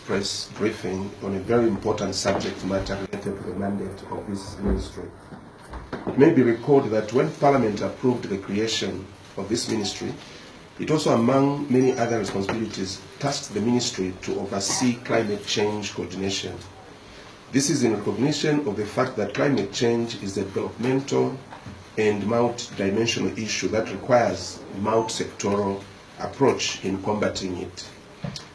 press briefing on a very important subject matter related to the mandate of this ministry. It may be recalled that when Parliament approved the creation of this ministry, it also, among many other responsibilities, tasked the ministry to oversee climate change coordination. This is in recognition of the fact that climate change is a developmental and multi-dimensional issue that requires multi-sectoral approach in combating it.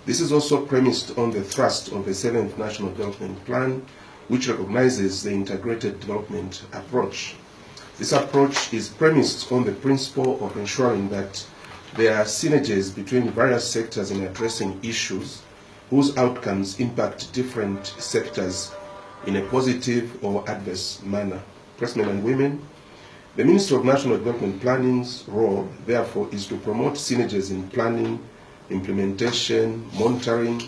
This is also premised on the thrust of the 7th National Development Plan, which recognizes the integrated development approach. This approach is premised on the principle of ensuring that there are synergies between various sectors in addressing issues whose outcomes impact different sectors in a positive or adverse manner. Pressmen and women, the Ministry of National Development Planning's role, therefore, is to promote synergies in planning, implementation, monitoring,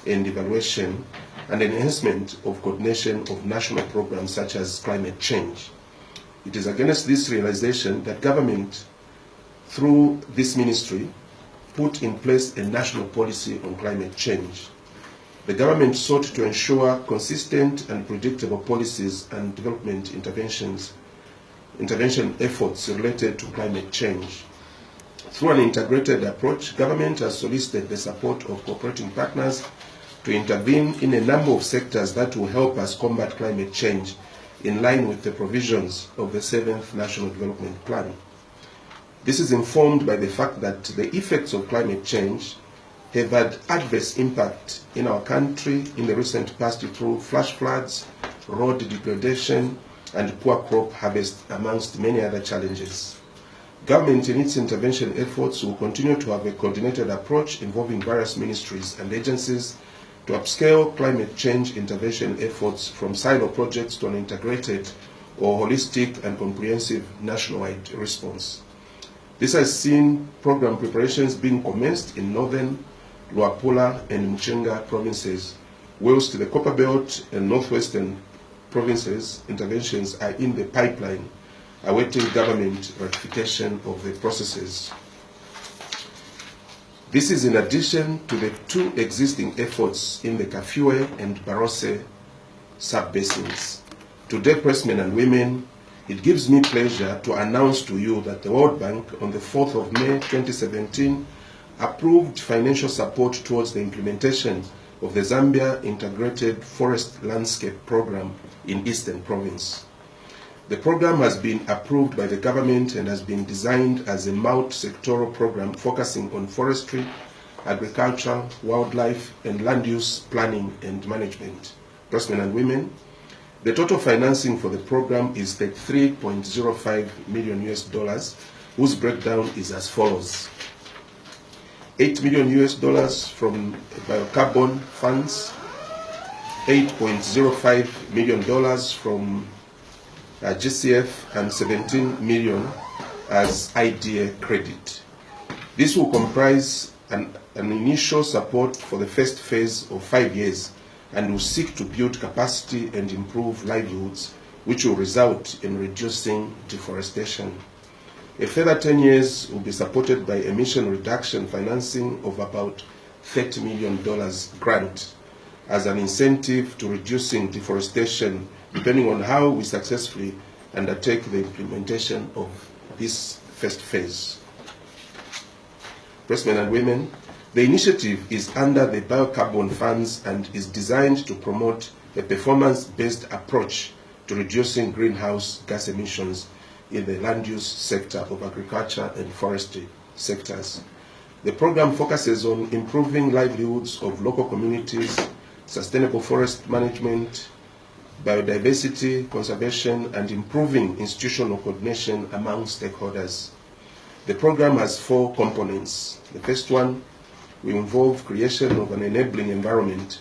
and evaluation, and enhancement of coordination of national programs such as climate change. It is against this realization that government, through this ministry, put in place a national policy on climate change. The government sought to ensure consistent and predictable policies and development intervention efforts related to climate change. Through an integrated approach, government has solicited the support of cooperating partners to intervene in a number of sectors that will help us combat climate change in line with the provisions of the 7th National Development Plan. This is informed by the fact that the effects of climate change have had adverse impact in our country in the recent past through flash floods, road degradation, and poor crop harvest, amongst many other challenges. Government in its intervention efforts will continue to have a coordinated approach involving various ministries and agencies to upscale climate change intervention efforts from silo projects to an integrated or holistic and comprehensive nationwide response. This has seen program preparations being commenced in northern, Luapula and Mchinga provinces, whilst the Copperbelt and northwestern provinces interventions are in the pipeline, awaiting government ratification of the processes. This is in addition to the two existing efforts in the Kafue and Barose sub-basins. Today, pressmen and women, it gives me pleasure to announce to you that the World Bank on the 4th of May 2017 approved financial support towards the implementation of the Zambia Integrated Forest Landscape Program in Eastern Province. The program has been approved by the government and has been designed as a multi-sectoral program focusing on forestry, agriculture, wildlife, and land use planning and management. Pressmen and women, the total financing for the program is $3.05 million, whose breakdown is as follows: $8 million from biocarbon funds, $8.05 million from GCF, and $17 million as IDA credit. This will comprise an initial support for the first phase of 5 years and will seek to build capacity and improve livelihoods, which will result in reducing deforestation. A further 10 years will be supported by emission reduction financing of about $30 million grant as an incentive to reducing deforestation, depending on how we successfully undertake the implementation of this first phase. Pressmen and women, the initiative is under the biocarbon funds and is designed to promote a performance-based approach to reducing greenhouse gas emissions in the land use sector of agriculture and forestry sectors. The program focuses on improving livelihoods of local communities, sustainable forest management, biodiversity conservation, and improving institutional coordination among stakeholders. The program has 4 components. The first one will involve creation of an enabling environment.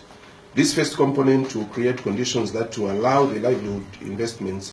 This first component will create conditions that will allow the livelihood investments